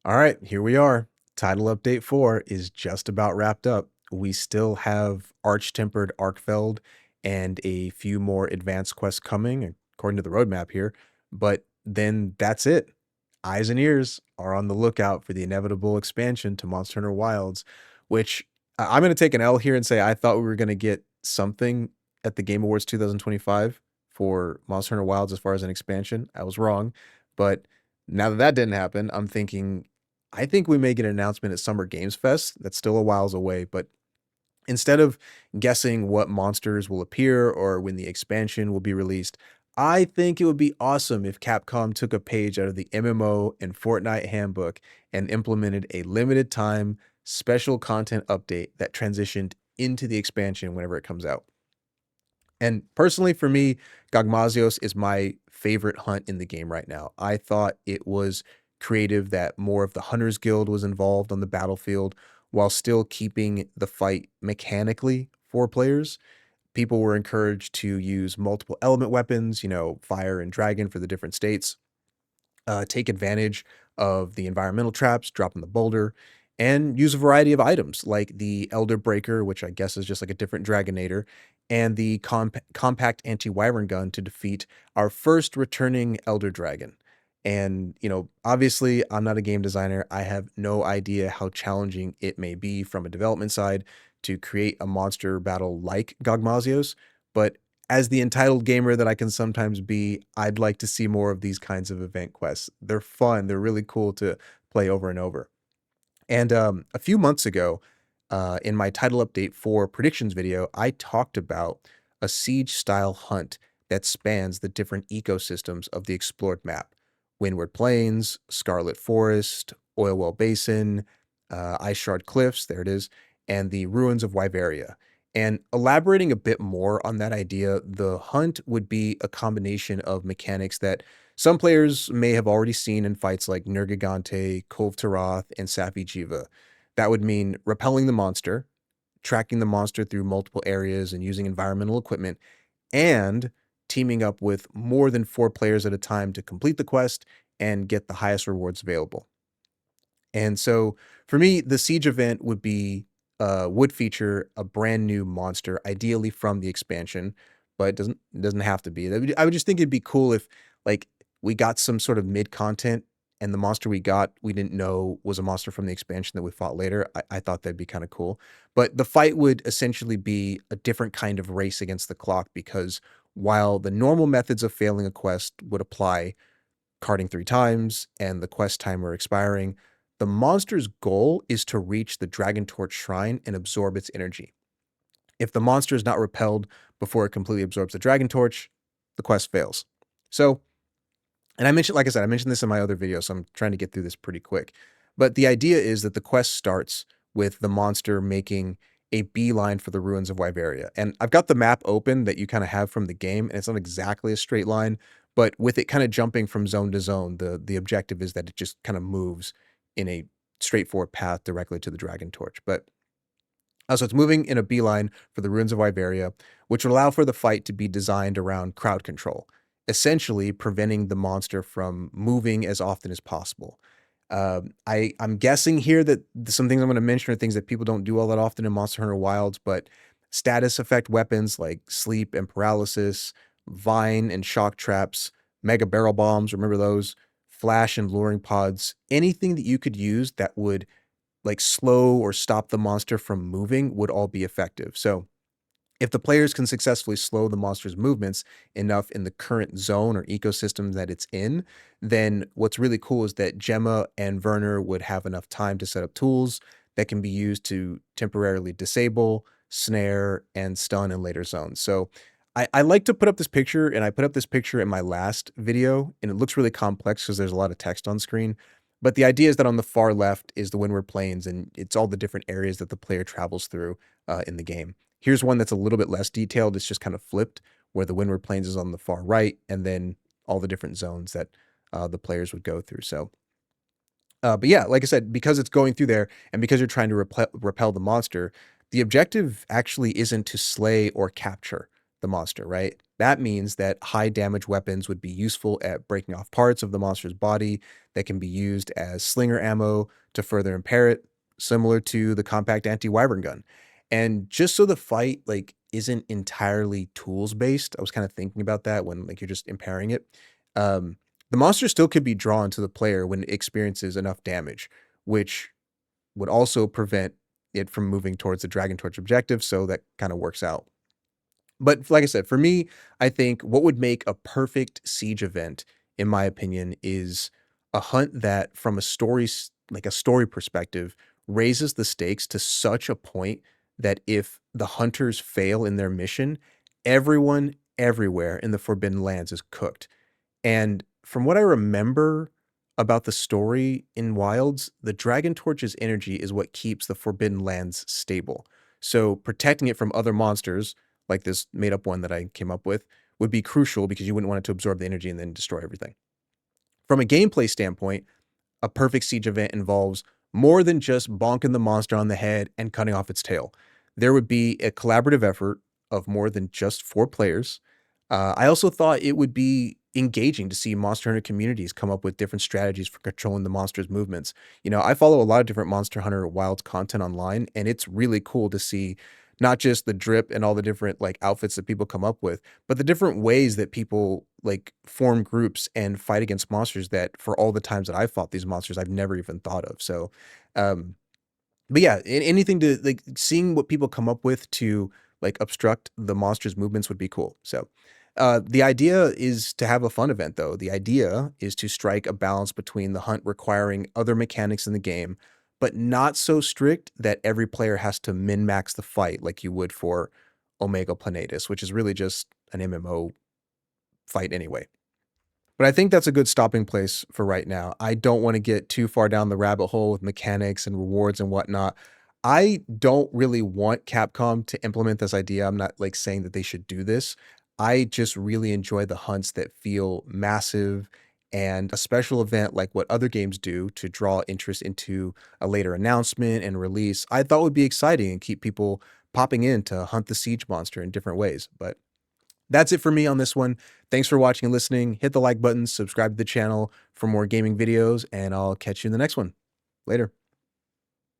All right, here we are. Title Update 4 is just about wrapped up. We still have Arch-Tempered Arkfeld and a few more advanced quests coming, according to the roadmap here, but then that's it. Eyes and ears are on the lookout for the inevitable expansion to Monster Hunter Wilds, which I'm going to take an L here and say I thought we were going to get something at the Game Awards 2025 for Monster Hunter Wilds as far as an expansion. I was wrong, but now that that didn't happen, I'm thinking I think we may get an announcement at Summer Games Fest. That's still a whiles away, but instead of guessing what monsters will appear or when the expansion will be released, I think it would be awesome if Capcom took a page out of the MMO and Fortnite handbook and implemented a limited time special content update that transitioned into the expansion whenever it comes out. And personally, for me, Gogmazios is my favorite hunt in the game right now. I thought it was creative that more of the Hunters Guild was involved on the battlefield while still keeping the fight mechanically for players. People were encouraged to use multiple element weapons, fire and dragon for the different states, take advantage of the environmental traps, dropping the boulder, and use a variety of items like the Elder Breaker, which I guess is just like a different Dragonator, and the compact anti-wyvern gun to defeat our first returning Elder Dragon. And, obviously, I'm not a game designer. I have no idea how challenging it may be from a development side to create a monster battle like Gogmazios, but as the entitled gamer that I can sometimes be, I'd like to see more of these kinds of event quests. They're fun. They're really cool to play over and over. And a few months ago, in my title update for predictions video, I talked about a siege style hunt that spans the different ecosystems of the explored map: Windward Plains, Scarlet Forest, Oilwell Basin, Ice Shard Cliffs, there it is, and the ruins of Wyveria. And elaborating a bit more on that idea, the hunt would be a combination of mechanics that some players may have already seen in fights like Nergigante, Kulve Taroth, and Safi Jiva. That would mean repelling the monster, tracking the monster through multiple areas and using environmental equipment, and teaming up with more than 4 players at a time to complete the quest and get the highest rewards available. And so for me, the siege event would feature a brand new monster, ideally from the expansion, but it doesn't have to be. I would just think it'd be cool if like we got some sort of mid content and the monster we got we didn't know was a monster from the expansion that we fought later. I thought that'd be kind of cool. But the fight would essentially be a different kind of race against the clock because while the normal methods of failing a quest would apply, carding 3 times and the quest timer expiring, the monster's goal is to reach the Dragon Torch Shrine and absorb its energy. If the monster is not repelled before it completely absorbs the Dragon Torch, the quest fails. So, and I mentioned, like I said, I mentioned this in my other video, so I'm trying to get through this pretty quick. But the idea is that the quest starts with the monster making a beeline for the ruins of Wyveria. And I've got the map open that you kind of have from the game, and it's not exactly a straight line, but with it kind of jumping from zone to zone, the objective is that it just kind of moves in a straightforward path directly to the Dragon Torch. But so it's moving in a beeline for the ruins of Iberia, which would allow for the fight to be designed around crowd control, essentially preventing the monster from moving as often as possible. I'm guessing here that some things I'm going to mention are things that people don't do all that often in Monster Hunter Wilds, but status effect weapons like sleep and paralysis, vine and shock traps, mega barrel bombs, remember those, flash and luring pods, anything that you could use that would like slow or stop the monster from moving would all be effective. So if the players can successfully slow the monster's movements enough in the current zone or ecosystem that it's in, then what's really cool is that Gemma and Werner would have enough time to set up tools that can be used to temporarily disable, snare, and stun in later zones. So I like to put up this picture, and I put up this picture in my last video, and it looks really complex because there's a lot of text on screen. But the idea is that on the far left is the Windward Plains, and it's all the different areas that the player travels through in the game. Here's one that's a little bit less detailed. It's just kind of flipped, where the Windward Plains is on the far right, and then all the different zones that the players would go through. So, but yeah, like I said, because it's going through there, and because you're trying to repel the monster, the objective actually isn't to slay or capture the monster, right? That means that high damage weapons would be useful at breaking off parts of the monster's body that can be used as slinger ammo to further impair it, similar to the compact anti-wyvern gun. And just so the fight like isn't entirely tools based, I was kind of thinking about that when like you're just impairing it. Um, the monster still could be drawn to the player when it experiences enough damage, which would also prevent it from moving towards the Dragon Torch objective. So that kind of works out. But like I said, for me, I think what would make a perfect siege event, in my opinion, is a hunt that, from a like a story perspective, raises the stakes to such a point that if the hunters fail in their mission, everyone everywhere in the Forbidden Lands is cooked. And from what I remember about the story in Wilds, the Dragon Torch's energy is what keeps the Forbidden Lands stable. So protecting it from other monsters, like this made up one that I came up with, would be crucial because you wouldn't want it to absorb the energy and then destroy everything. From a gameplay standpoint, a perfect siege event involves more than just bonking the monster on the head and cutting off its tail. There would be a collaborative effort of more than just 4 players. I also thought it would be engaging to see Monster Hunter communities come up with different strategies for controlling the monster's movements. You know, I follow a lot of different Monster Hunter Wilds content online, and it's really cool to see not just the drip and all the different like outfits that people come up with, but the different ways that people like form groups and fight against monsters that for all the times that I've fought these monsters, I've never even thought of. So, um, but yeah, anything to like seeing what people come up with to like obstruct the monster's movements would be cool. So, the idea is to have a fun event though. The idea is to strike a balance between the hunt requiring other mechanics in the game, but not so strict that every player has to min max the fight like you would for Omega Planetus, which is really just an MMO fight anyway. But I think that's a good stopping place for right now. I don't want to get too far down the rabbit hole with mechanics and rewards and whatnot. I don't really want Capcom to implement this idea. I'm not like saying that they should do this. I just really enjoy the hunts that feel massive and a special event like what other games do to draw interest into a later announcement and release. I thought would be exciting and keep people popping in to hunt the siege monster in different ways. But that's it for me on this one. Thanks for watching and listening. Hit the like button, subscribe to the channel for more gaming videos, and I'll catch you in the next one. Later.